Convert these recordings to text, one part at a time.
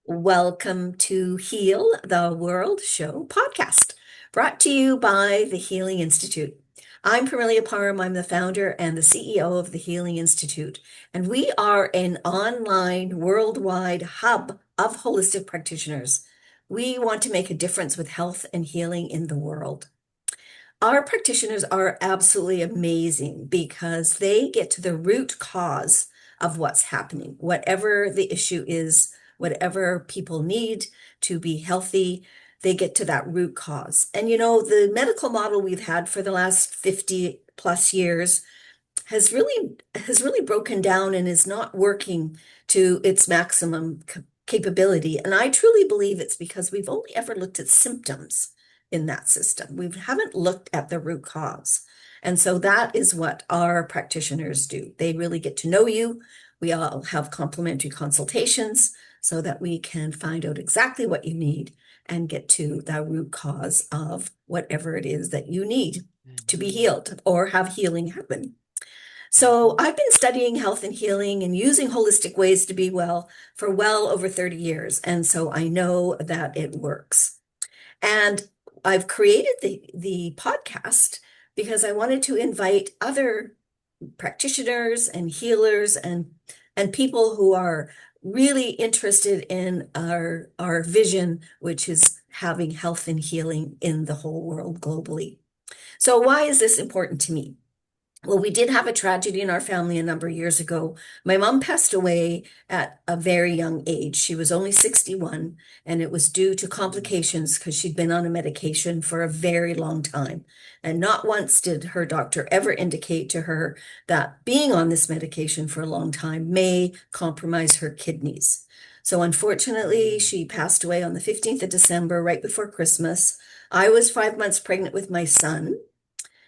Welcome to Heal the World Show podcast, brought to you by the Healing Institute. I'm Parmelia Parham. I'm the founder and the CEO of the Healing Institute, and we are an online worldwide hub of holistic practitioners. We want to make a difference with health and healing in the world. Our practitioners are absolutely amazing because they get to the root cause of what's happening, whatever the issue is, whatever people need to be healthy, they get to that root cause. And the medical model we've had for the last 50 plus years has really broken down and is not working to its maximum capability. And I truly believe it's because we've only ever looked at symptoms in that system. We haven't looked at the root cause. And so that is what our practitioners do. They really get to know you. We all have complimentary consultations so that we can find out exactly what you need and get to the root cause of whatever it is that you need to be healed or have healing happen. So I've been studying health and healing and using holistic ways to be well for well over 30 years. And so I know that it works. And I've created the podcast because I wanted to invite other practitioners and healers and people who are really interested in our vision, which is having health and healing in the whole world globally. So why is this important to me? Well, we did have a tragedy in our family a number of years ago. My mom passed away at a very young age. She was only 61, and it was due to complications because she'd been on a medication for a very long time. And not once did her doctor ever indicate to her that being on this medication for a long time may compromise her kidneys. So unfortunately, she passed away on the 15th of December, right before Christmas. I was 5 months pregnant with my son.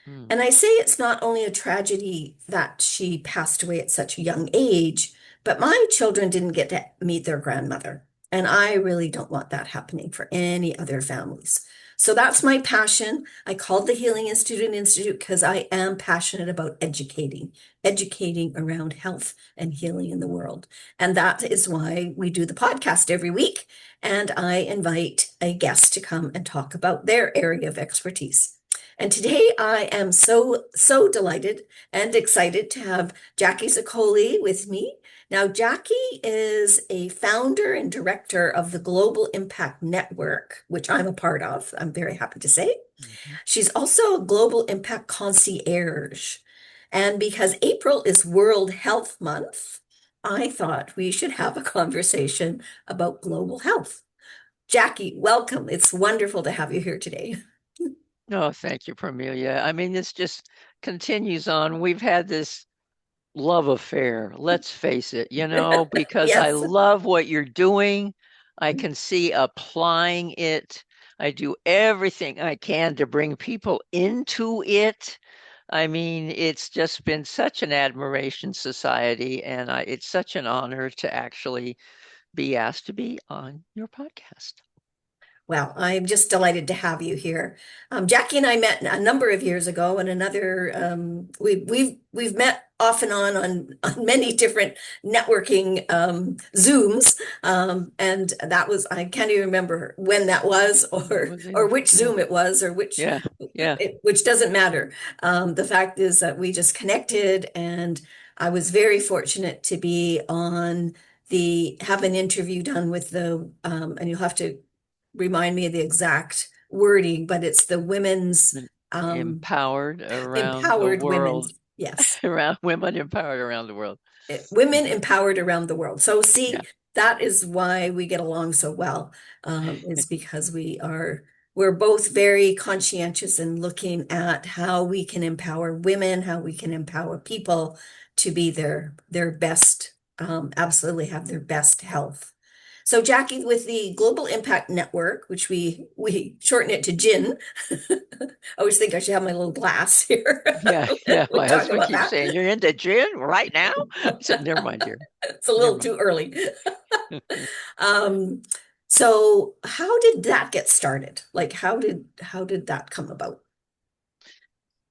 Mm. And I say it's not only a tragedy that she passed away at such a young age, but my children didn't get to meet their grandmother. And I really don't want that happening for any other families. So that's my passion. I called the Healing Institute an institute because I am passionate about educating around health and healing in the world. And that is why we do the podcast every week. And I invite a guest to come and talk about their area of expertise. And today I am so delighted and excited to have Jackie Zaccoli with me. Now, Jackie is a founder and director of the Global Impact Network, which I'm a part of, I'm very happy to say. Mhm. She's also a Global Impact Concierge. And because April is World Health Month, I thought we should have a conversation about global health. Jackie, welcome. It's wonderful to have you here today. Oh, thank you, Parmelia. I mean, this just continues on. We've had this love affair, let's face it, because I Yes. love what you're doing. I can see applying it. I do everything I can to bring people into it. I mean, it's just been such an admiration society, and it's such an honor to actually be asked to be on your podcast. Well, I'm just delighted to have you here. Jackie and I met a number of years ago, and another we've met off and on many different networking Zooms, and that was I can't even remember when that was, It or was or in, which yeah, Zoom it was, or yeah, yeah. which doesn't matter. The fact is that we just connected, and I was very fortunate to be on the have an interview done with the and you'll have to remind me of the exact wording, but it's the women's Been um, empowered around the empowered world, women's, yes, around women empowered around the world. women Mhm. empowered around the world. So Yeah. see, that is why we get along so well, is because we're both very conscientious in looking at how we can empower women, how we can empower people to be their best, absolutely have their best health. So Jackie, with the Global Impact Network, which we shorten it to GIN, I always think I should have my little glass here. Yeah, yeah. We My talk husband about keeps that. saying, "You're into gin right now?" I said, "Never mind, dear. It's a Never little mind." too early. Um, so how did that get started? Like how did that come about?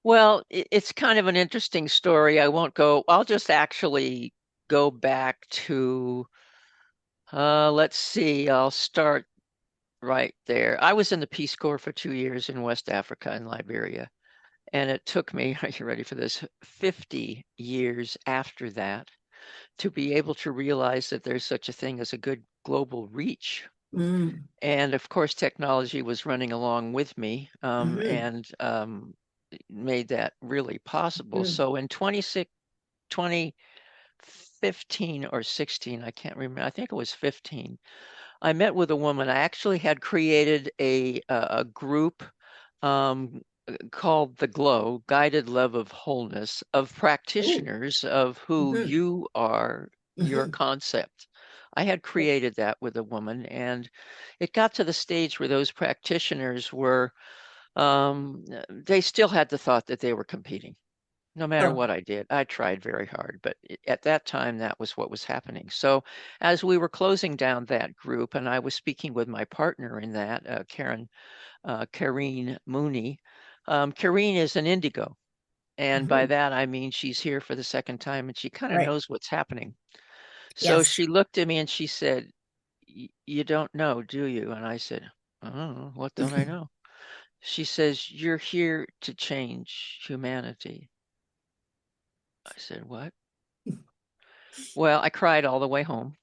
Well, it's kind of an interesting story. I'll just actually go back to Let's see. I'll start right there. I was in the Peace Corps for 2 years in West Africa and Liberia, and it took me, are you ready for this, 50 years after that to be able to realize that there's such a thing as a good global reach. Mm. And of course, technology was running along with me, Hmm. and made that really possible. Hmm. So in 2015 or 16, I can't remember. I think it was 15. I met with a woman. I actually had created a group called the Glow, Guided Love of Wholeness, of Oh. practitioners of who Hmm. you are, your Hmm. concept. I had created that with a woman, and it got to the stage where those practitioners were, they still had the thought that they were competing. No matter Oh. what I did, I tried very hard, but at that time, that was what was happening. So, as we were closing down that group, and I was speaking with my partner in that, Karine Mooney. Karine is an indigo, and by Hmm. that I mean she's here for the second time, and she kind of Right. knows what's happening. So Yes. she looked at me and she said, "You don't know, do you?" And I said, "Oh, what don't I know?" She says, "You're here to change humanity." I said, "What?" Well, I cried all the way home.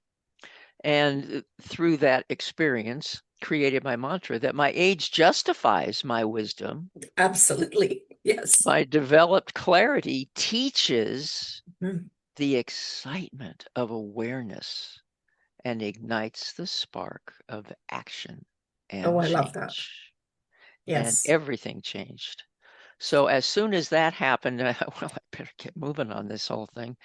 And through that experience, created my mantra that my age justifies my wisdom. Absolutely. Yes. My developed clarity teaches Mm. the excitement of awareness and ignites the spark of action Oh, and I love that. change. And Yes. everything changed. So as soon as that happened, well, I better get moving on this whole thing.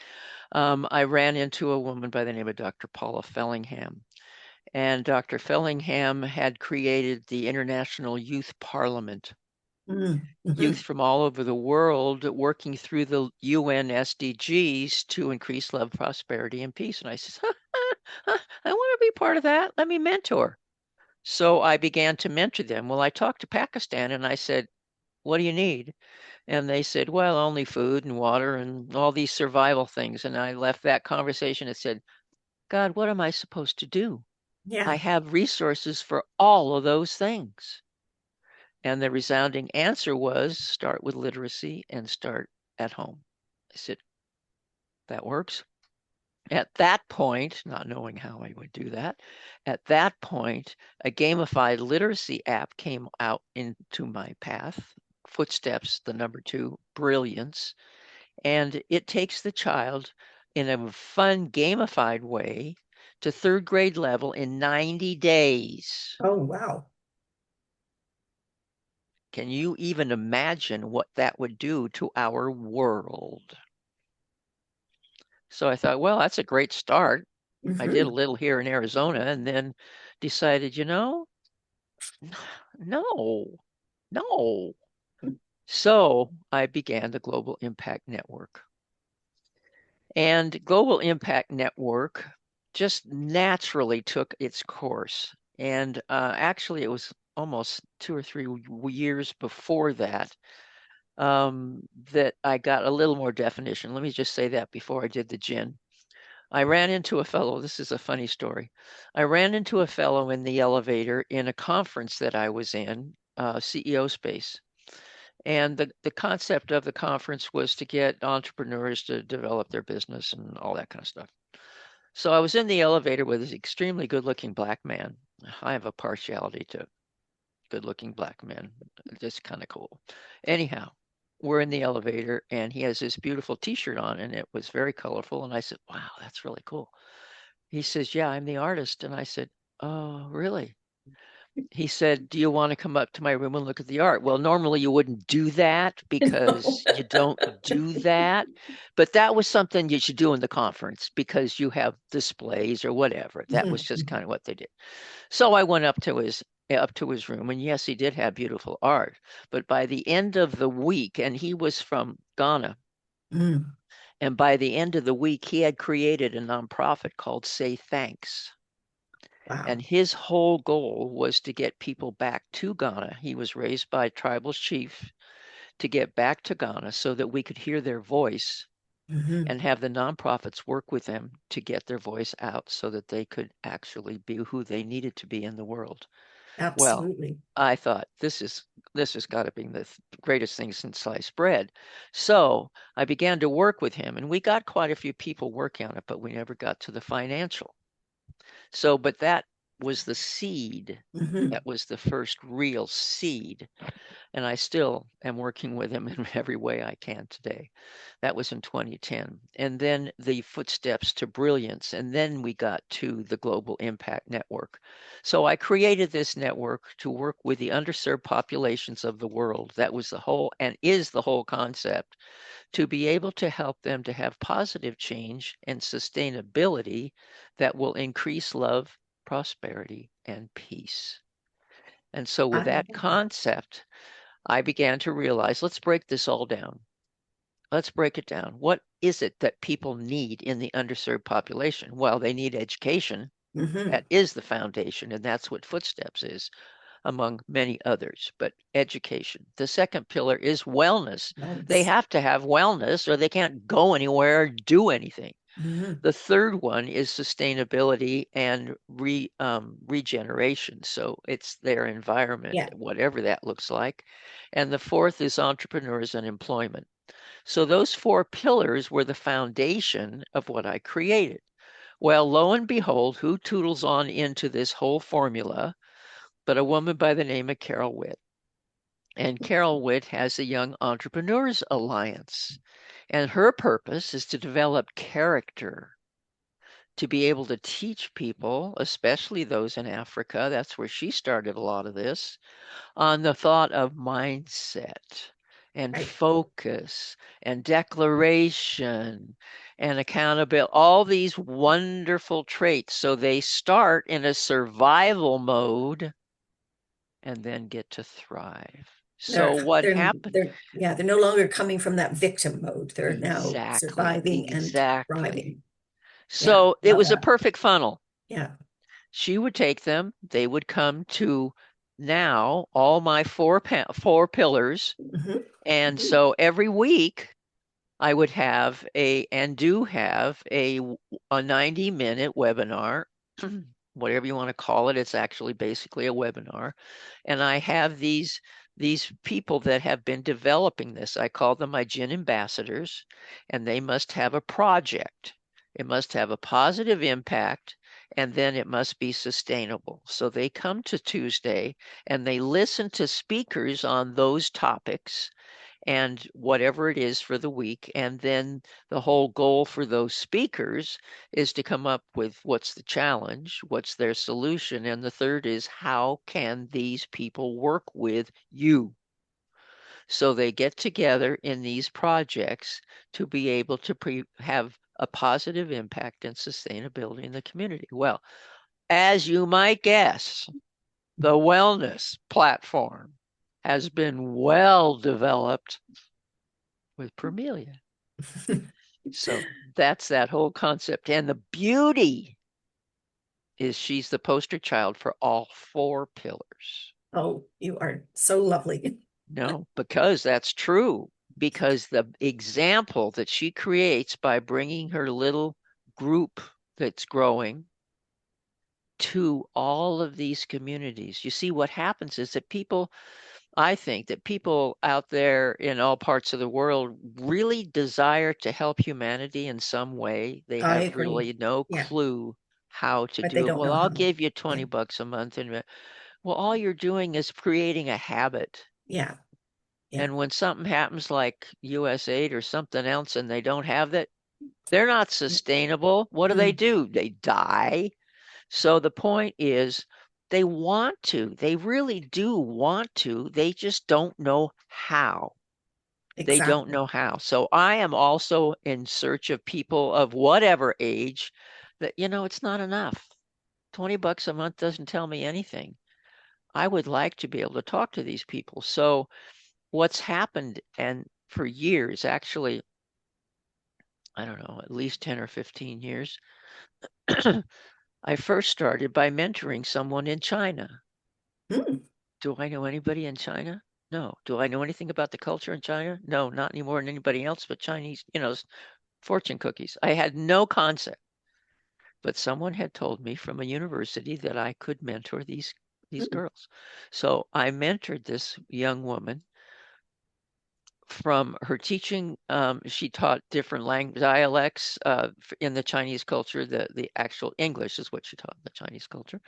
I ran into a woman by the name of Dr. Paula Fellingham. And Dr. Fellingham had created the International Youth Parliament, Mm. youth Hmm. from all over the world working through the UN SDGs to increase love, prosperity, and peace. And I said, I want to be part of that. Let me mentor. So I began to mentor them. Well, I talked to Pakistan and I said, what do you need? And they said, well, only food and water and all these survival things. And I left that conversation and said, God, what am I supposed to do? I Yeah. have resources for all of those things. And the resounding answer was start with literacy and start at home. I said, that works. At that point, not knowing how I would do that, at that point, a gamified literacy app came out into my path. Footsteps, the number two, brilliance. And it takes the child in a fun, gamified way to third grade level in 90 days. Oh, wow. Can you even imagine what that would do to our world? So I thought, well, that's a great start. I did a Hmm. little here in Arizona and then decided, no, no. So I began the Global Impact Network. And Global Impact Network just naturally took its course. And actually, it was almost 2 or 3 years before that that I got a little more definition. Let me just say that before I did the gin. I ran into a fellow. This is a funny story. I ran into a fellow in the elevator in a conference that I was in, CEO Space. And the concept of the conference was to get entrepreneurs to develop their business and all that kind of stuff. So I was in the elevator with this extremely good looking black man. I have a partiality to good looking black men. Just kind of cool. Anyhow, we're in the elevator and he has this beautiful t-shirt on and it was very colorful. And I said, wow, that's really cool. He says, yeah, I'm the artist. And I said, oh, really? He said, do you want to come up to my room and look at the art? Well, normally you wouldn't do that No. because you don't do that. But that was something you should do in the conference because you have displays or whatever. That was just Mhm. kind of what they did. So I went up to his room, and yes, he did have beautiful art. But by the end of the week, and he was from Ghana, Mm. and by the end of the week, he had created a nonprofit called Say Thanks. And Wow. his whole goal was to get people back to Ghana. He was raised by a tribal chief to get back to Ghana so that we could hear their voice Hmm. and have the nonprofits work with them to get their voice out so that they could actually be who they needed to be in the world. Well, Absolutely. I thought this has got to be the greatest thing since sliced bread. So I began to work with him, and we got quite a few people working on it, but we never got to the financial. So, but that was the seed. Hmm. That was the first real seed. And I still am working with him in every way I can today. That was in 2010. And then the footsteps to brilliance. And then we got to the Global Impact Network. So I created this network to work with the underserved populations of the world. That was the whole and is the whole concept, to be able to help them to have positive change and sustainability that will increase love, prosperity, and peace. And so, with I that love that. concept, I began to realize, let's break this all down. Let's break it down. What is it that people need in the underserved population? Well, they need education. Hmm. That is the foundation, and that's what Footsteps is, among many others. But education. The second pillar is wellness. They Nice. have to have wellness or they can't go anywhere or do anything. Hmm. The third one is sustainability and regeneration. So it's their environment, Yeah. whatever that looks like. And the fourth is entrepreneurs and employment. So those four pillars were the foundation of what I created. Well, lo and behold, who toodles on into this whole formula but a woman by the name of Carol Witt? And Carol Witt has the Young Entrepreneurs Alliance. And her purpose is to develop character, to be able to teach people, especially those in Africa, that's where she started a lot of this, on the thought of mindset and Right. focus and declaration and accountability, all these wonderful traits. So they start in a survival mode and then get to thrive. So what happened? They're no longer coming from that victim mode. They're now Exactly, surviving and exactly. thriving. Yeah. So it Love was a that. perfect funnel. Yeah. She would take them, they would come to now all my four pillars. Hmm. And so every week I would have and do have a 90-minute webinar, whatever you want to call it. It's actually basically a webinar. And I have these people that have been developing this. I call them my gin ambassadors, and they must have a project. It must have a positive impact, and then it must be sustainable. So they come to Tuesday and they listen to speakers on those topics and whatever it is for the week. And then the whole goal for those speakers is to come up with what's the challenge, what's their solution. And the third is how can these people work with you? So they get together in these projects to be able to have a positive impact and sustainability in the community. Well, as you might guess, the wellness platform has been well developed with Permelia. So that's that whole concept. And the beauty is she's the poster child for all four pillars. Oh, you are so lovely. No, because that's true. Because the example that she creates by bringing her little group that's growing to all of these communities. You see, what happens is that I think that people out there in all parts of the world really desire to help humanity in some way. They I have agree. really no Yeah. clue how to But they do it. don't Well, know I'll how. give you Yeah. 20 bucks a month. And well, all you're doing is creating a habit. Yeah. Yeah. And when something happens like US 8 or something else and they don't have that, they're not sustainable. What Mm. do? They die. So the point is, they want to. They really do want to. They just don't know how. They don't Exactly. know how. So I am also in search of people of whatever age that, it's not enough. 20 bucks a month doesn't tell me anything. I would like to be able to talk to these people. So what's happened, and for years, actually, I don't know, at least 10 or 15 years, I first started by mentoring someone in China. Mm. Do I know anybody in China? No. Do I know anything about the culture in China? No, not any more than anybody else, but Chinese, fortune cookies. I had no concept, but someone had told me from a university that I could mentor these Mm, girls. So I mentored this young woman from her teaching. She taught different language dialects in the Chinese culture. The actual English is what she taught in the Chinese culture,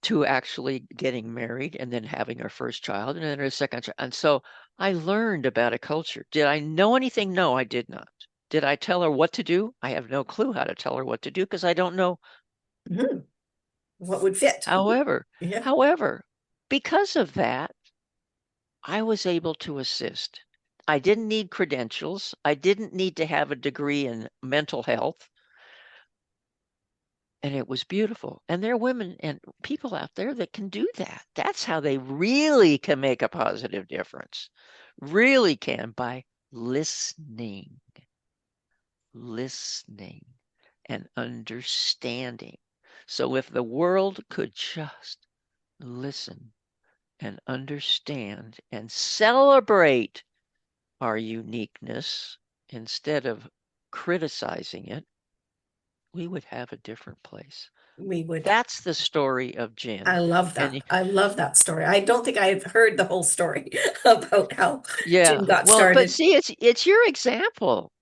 to actually getting married and then having her first child and then her second child. And so I learned about a culture. Did I know anything? No, I did not. Did I tell her what to do? I have no clue how to tell her what to do because I don't know. mhm. What would fit? However, Yeah. however, because of that, I was able to assist. I didn't need credentials. I didn't need to have a degree in mental health. And it was beautiful. And there are women and people out there that can do that. That's how they really can make a positive difference. Really can, by listening, listening and understanding. So if the world could just listen and understand and celebrate our uniqueness instead of criticizing it, we would have a different place. We would. That's the story of Jen. I love that. And I love that story. I don't think I've heard the whole story about how yeah, Jim got well, but started. see, it's your example.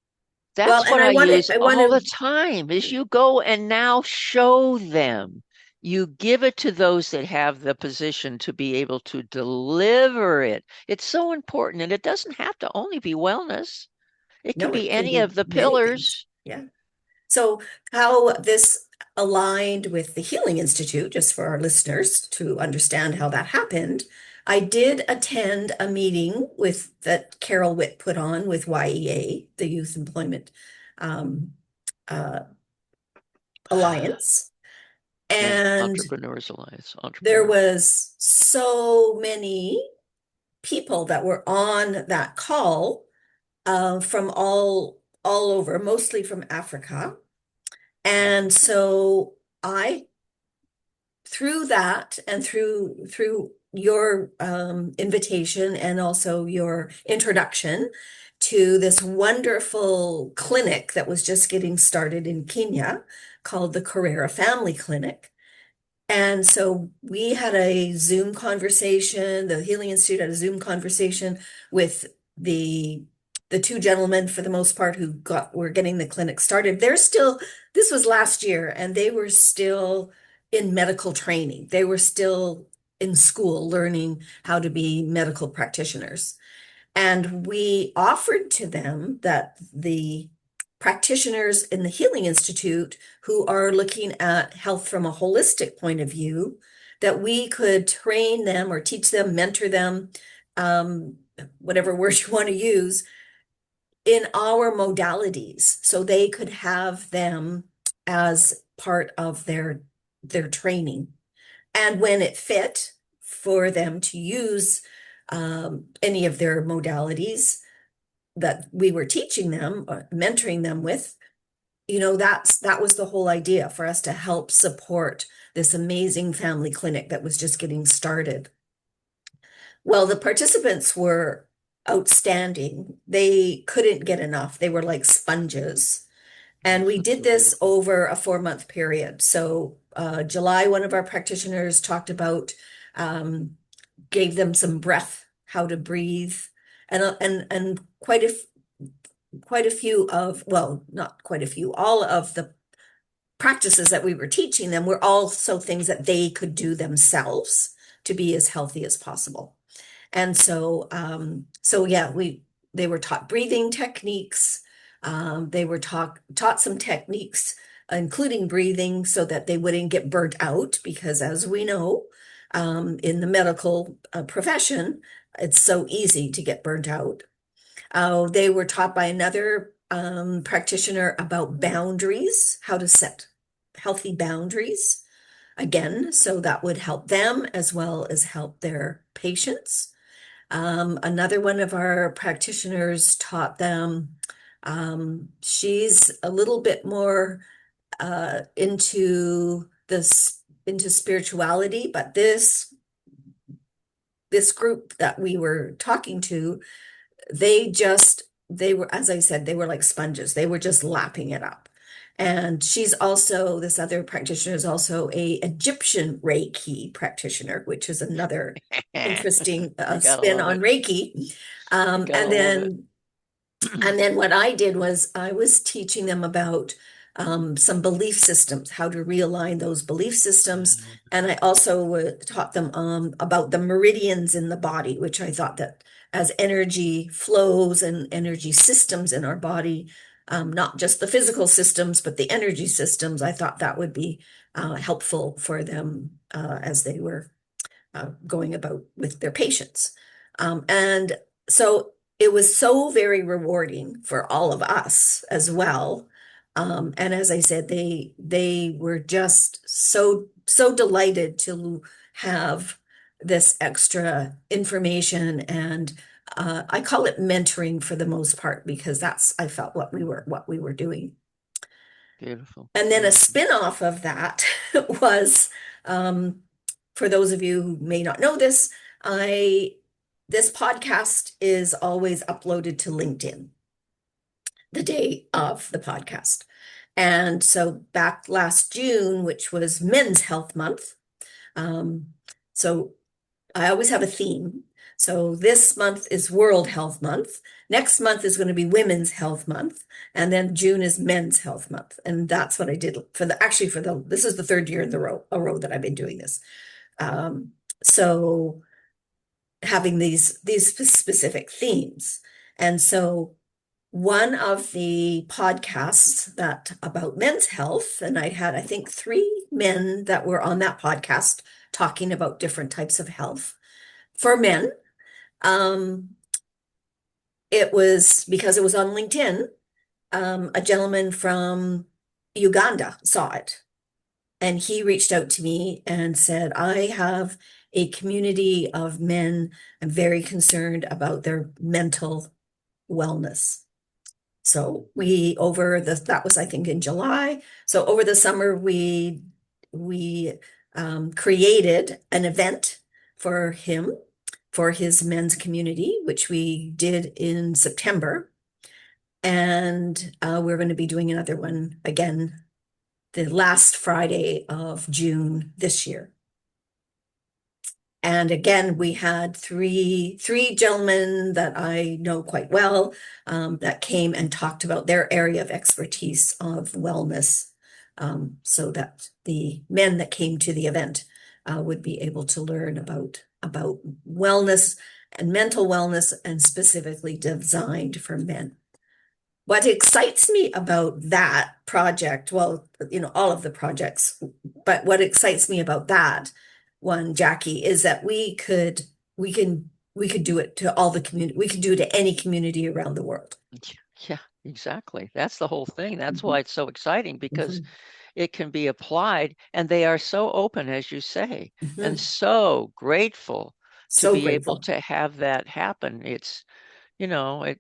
Well, That's and what I use I want all the to, time is you go and now show them. You give it to those that have the position to be able to deliver it. It's so important, and it doesn't have to only be wellness. It can no, be it can any be of the many things. pillars. Yeah. So, how this aligned with the Healing Institute, just for our listeners to understand how that happened, I did attend a meeting with that Carol Witt put on with YEA, the Youth Employment um, uh, Alliance, And and Entrepreneurs Alliance, there entrepreneurs. was so many people that were on that call from all over, mostly from Africa. And Mhm. so I, through that and through your invitation and also your introduction to this wonderful clinic that was just getting started in Kenya called the Carrera Family Clinic. And so we had a Zoom conversation, the Healing Institute had a Zoom conversation with the the two gentlemen for the most part who were getting the clinic started. They're still, this was last year, and they were still in medical training. They were still in school learning how to be medical practitioners. And we offered to them that the practitioners in the Healing Institute who are looking at health from a holistic point of view, that we could train them or teach them, mentor them, um, whatever word you want to use, in our modalities. So they could have them as part of their training. And when it fit for them to use any of their modalities that we were teaching them or mentoring them with, that was the whole idea for us to help support this amazing family clinic that was just getting started. Well, the participants were outstanding. They couldn't get enough. They were like sponges. And we That's did so this beautiful. over a 4 month period. So, July, one of our practitioners talked about, gave them some breath, how to breathe, and quite a few of, well, not quite a few, all of the practices that we were teaching them were also things that they could do themselves to be as healthy as possible. And so, so yeah, they were taught breathing techniques. They were taught some techniques, including breathing, so that they wouldn't get burnt out. Because as we know, in the medical profession, it's so easy to get burnt out. They were taught by another practitioner about boundaries, how to set healthy boundaries. Again, so that would help them as well as help their patients. Another one of our practitioners taught them, she's a little bit more into this, into spirituality, but this group that we were talking to, they just they were, as I said, they were like sponges. They were just lapping it up. And she's also, this other practitioner is also a Egyptian Reiki practitioner, which is another interesting You gotta spin love on it. Reiki. You Um, gotta and love it. then and then what I did was I was teaching them about some belief systems, how to realign those belief systems. And I also taught them about the meridians in the body, which I thought that as energy flows and energy systems in our body, not just the physical systems, but the energy systems, I thought that would be helpful for them as they were going about with their patients. And so it was so very rewarding for all of us as well. And as I said, they were just so delighted to have this extra information, and I call it mentoring for the most part because that's I felt what we were doing. Beautiful, And then a beautiful. spin-off of that was, um, for those of you who may not know this, I this podcast is always uploaded to LinkedIn the day of the podcast. And so back last June, which was Men's Health Month, um, so I always have a theme. So this month is World Health Month. Next month is going to be Women's Health Month. And then June is Men's Health Month. And that's what I did for this is the third year in a row that I've been doing this. So having these specific themes. And so one of the podcasts that about men's health, and I had, I think, three men that were on that podcast talking about different types of health for men. Um, it was because it was on LinkedIn. A gentleman from Uganda saw it and he reached out to me and said, I have a community of men. I'm very concerned about their mental wellness. So that was, I think, in July. So over the summer, we created an event for him, for his men's community, which we did in September. And we're going to be doing another one again the last Friday of June this year. And again, we had three gentlemen that I know quite well that came and talked about their area of expertise of wellness, so that the men that came to the event would be able to learn about wellness and mental wellness, and specifically designed for men. What excites me about that project, well, all of the projects, but what excites me about that one, Jackie, is that we could do it to all the community. We could do it to any community around the world. Yeah, exactly. That's the whole thing. That's Mhm, why it's so exciting because mhm, it can be applied and they are so open, as you say, and mhm. so grateful to So be able grateful. to have that happen. It's, you know, it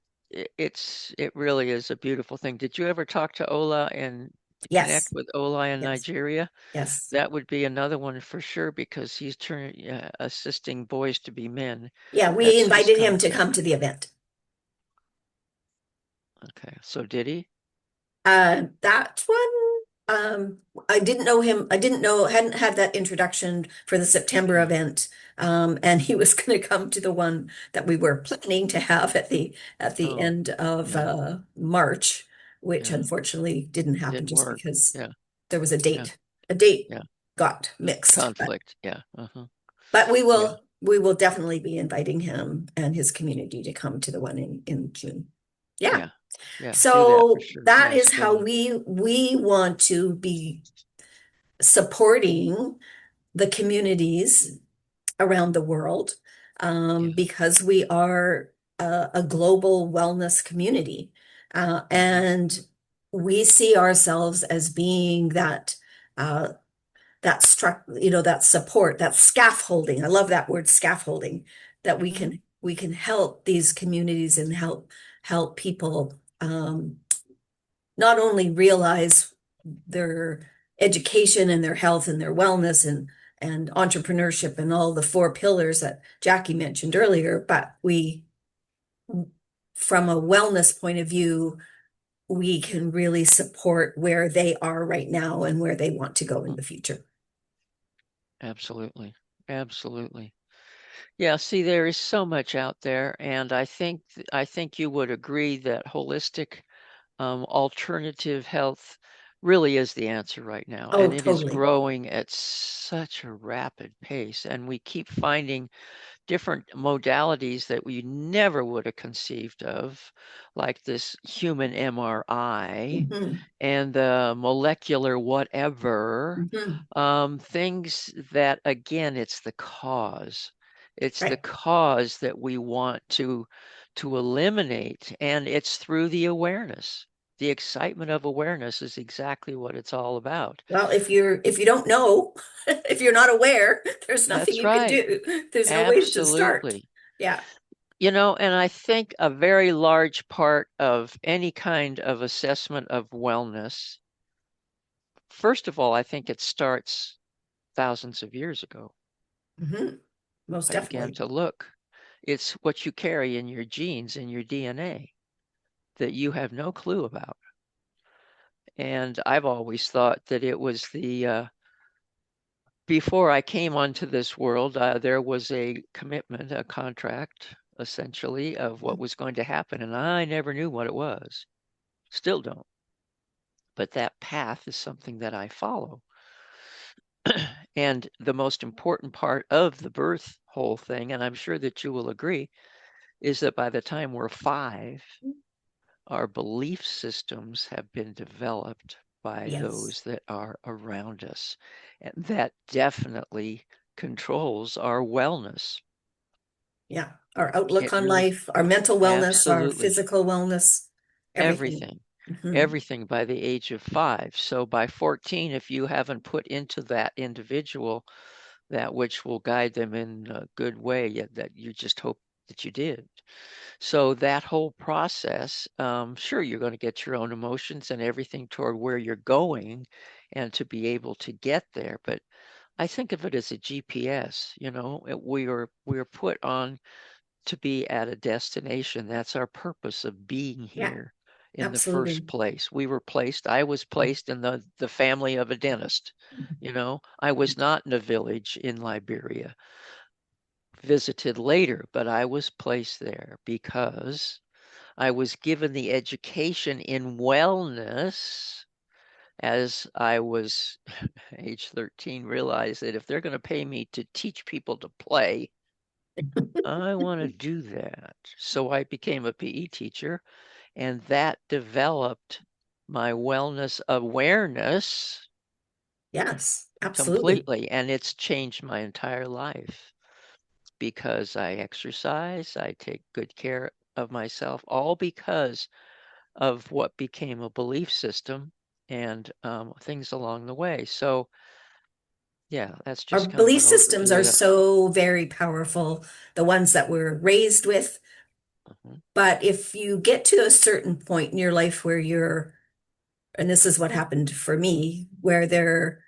really is a beautiful thing. Did you ever talk to Ola and connect Yes, with Ola in yes, Nigeria? yes. That would be another one for sure because he's turning assisting boys to be men. Yeah, we That's his invited him to come concept. to the event. Okay, so did he? That one, I didn't know him. I didn't know, hadn't had that introduction for the September Okay. event. And he was going to come to the one that we were planning to have at the Oh, end of yeah, March, which yeah. unfortunately didn't happen Didn't just work. because Yeah, there was a yeah, date. A date yeah. got mixed. Conflict. Yeah. Uh-huh. But we Yeah, will we will definitely be inviting him and his community to come to the one in June. Yeah. yeah, yeah. Do that for So sure. that Nice is how spin-off. we want to be supporting the communities around the world, Yeah. because we are a global wellness community, Hmm. and we see ourselves as being uh, that support, that scaffolding. I love that word, scaffolding, that we Hmm. can we can help these communities and help people, not only realize their education and their health and their wellness and entrepreneurship and all the four pillars that Jackie mentioned earlier, but we from a wellness point of view, we can really support where they are right now and where they want to go in Mhm. the future. Absolutely. Absolutely. Yeah, see, there is so much out there, and I think you would agree that holistic alternative health really is the answer right now, and Oh, it is totally. growing at such a rapid pace, and we keep finding different modalities that we never would have conceived of, like this human MRI Hmm. and the molecular whatever, Hmm. things that, again, it's the cause. It's the Right. cause that we want to eliminate, and it's through the awareness. The excitement of awareness is exactly what it's all about. Well, if you don't know, if you're not aware, there's nothing That's you can right. do. There's no way to start. Absolutely. Yeah. And I think a very large part of any kind of assessment of wellness, first of all, I think it starts thousands of years ago. Hmm. Most I began definitely. to look. It's what you carry in your genes, in your DNA, that you have no clue about. And I've always thought that it was before I came onto this world, there was a commitment, a contract, essentially, of what was going to happen. And I never knew what it was. Still don't. But that path is something that I follow. And the most important part of the birth whole thing, and I'm sure that you will agree, is that by the time we're 5, our belief systems have been developed by Yes. those that are around us. And that definitely controls our wellness. Yeah. Our outlook It on really, life, our mental wellness, our absolutely, physical wellness, everything. everything, Hmm. everything by the age of 5. So by 14, if you haven't put into that individual that which will guide them in a good way, yet that you just hope that you did. So that whole process, sure, you're going to get your own emotions and everything toward where you're going and to be able to get there. But I think of it as a GPS, we are put on to be at a destination. That's our purpose of being Yeah, here in the first absolutely. place. I was placed in the family of a dentist. I was not in a village in Liberia, visited later, but I was placed there because I was given the education in wellness as I was age 13, realized that if they're going to pay me to teach people to play, I want to do that. So I became a PE teacher, and that developed my wellness awareness Yes, absolutely. completely. And it's changed my entire life because I exercise, I take good care of myself, all because of what became a belief system and things along the way. So, yeah, that's Our just kind of belief an systems overview are of that. so very powerful, the ones that we're raised with. Mhm. But if you get to a certain point in your life where and this is what happened for me, where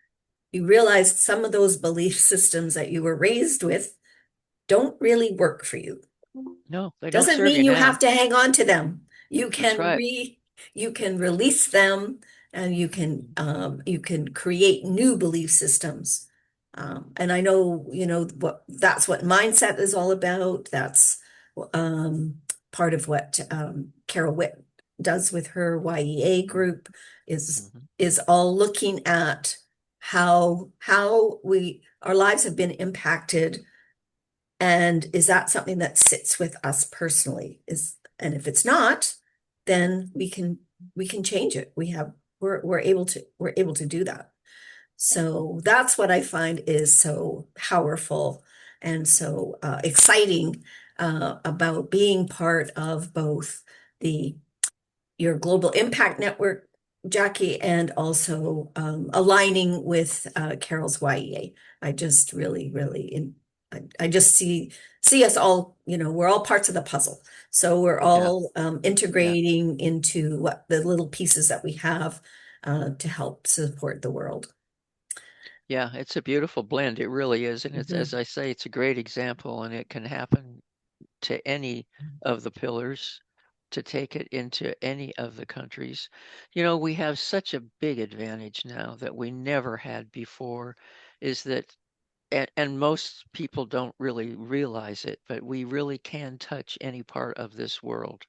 you realize some of those belief systems that you were raised with don't really work for you. No, they don't Doesn't serve mean you you have now. to hang on to them. You That's can right. you can release them and you can create new belief systems. And I know, that's what mindset is all about. That's um, part of what Carol Witt does with her YEA group is Hmm. is all looking at how we our lives have been impacted, and is that something that sits with us personally? And if it's not, then we can change it. We're able to do that. So that's what I find is so powerful and so exciting about being part of both the your global impact network, Jackie, and also aligning with Carol's YEA. I just really, really, I just see us all. We're all parts of the puzzle. So we're Yeah, all yeah, integrating into what the little pieces that we have to help support the world. yeah. It's a beautiful blend. It really is. And it's, as Mhm. I say, it's a great example, and it can happen to any of the pillars. to take it into any of the countries. You know, we have such a big advantage now that we never had before, is that, and most people don't really realize it, but we really can touch any part of this world,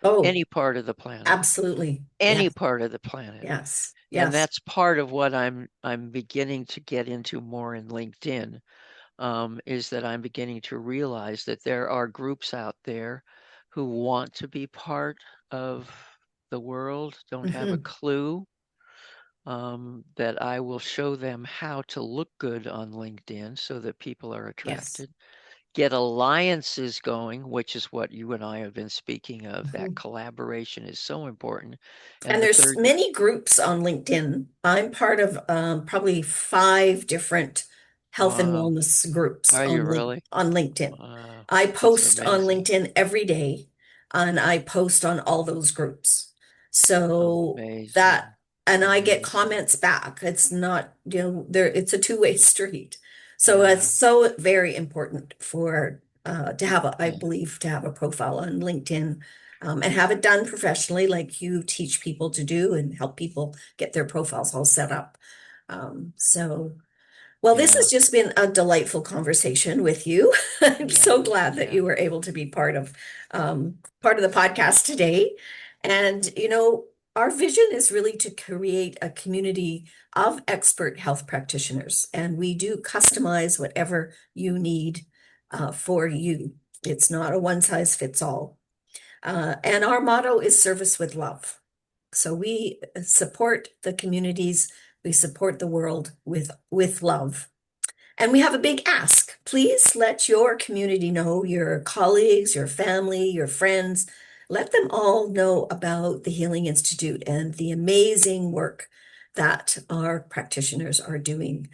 Oh, any part of the planet, absolutely. any Yes. part of the planet. Yes. And Yes. that's part of what I'm beginning to get into more in LinkedIn, is that I'm beginning to realize that there are groups out there who want to be part of the world, don't have a Hmm. clue, that I will show them how to look good on LinkedIn so that people are Yes. attracted. Get alliances going, which is what you and I have been speaking of. That Mhm. collaboration is so important. And And the there's third, many groups on LinkedIn. I'm part of probably 5 different health and wow, wellness groups are you really? on LinkedIn. Wow, I that's post on amazing. LinkedIn every day, and I post on all those groups. So that, Amazing. and I get Amazing. comments back. It's not, there, it's a two-way street. So it's Yeah, so very important for to have I yeah, believe, to have a profile on LinkedIn, and have it done professionally, like you teach people to do and help people get their profiles all set up. So. Well, this has yeah, just been a delightful conversation with you. I'm yeah, so glad that yeah, you were able to be part of the podcast today. And our vision is really to create a community of expert health practitioners, and we do customize whatever you need for you. It's not a one size fits all. And our motto is service with love. So we support the communities, we support the world with love. And we have a big ask. Please let your community know, your colleagues, your family, your friends, let them all know about the Healing Institute and the amazing work that our practitioners are doing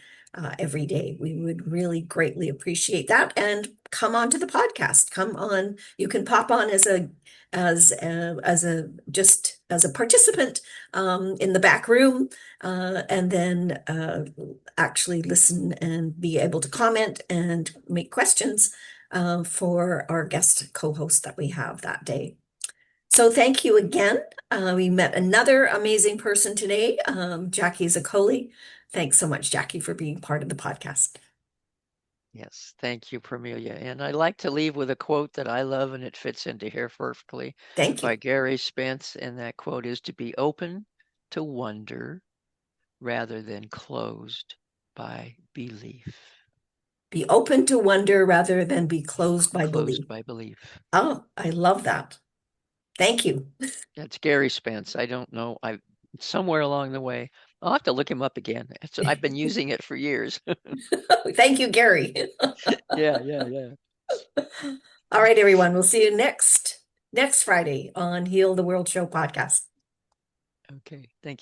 every day. We would really greatly appreciate that. And come on to the podcast. Come on. You can pop on as a just as a participant in the back room, and then actually listen and be able to comment and make questions for our guest co-host that we have that day. So thank you again. We met another amazing person today, Jackie Zaccoli. Thanks so much, Jackie, for being part of the podcast. yes. Thank you, Permelia. And I like to leave with a quote that I love, and it fits into here perfectly, Thank by you. Gary Spence. And that quote is to be open to wonder rather than closed by belief. Be open to wonder rather than be closed by Closed belief. by belief. Oh, I love that. Thank you. That's Gary Spence. I don't know. I somewhere along the way. I'll have to look him up again. I've been using it for years. Thank you, Gary. Yeah, yeah, yeah. All right, everyone. We'll see you next Friday on Heal the World Show podcast. Okay. Thank you.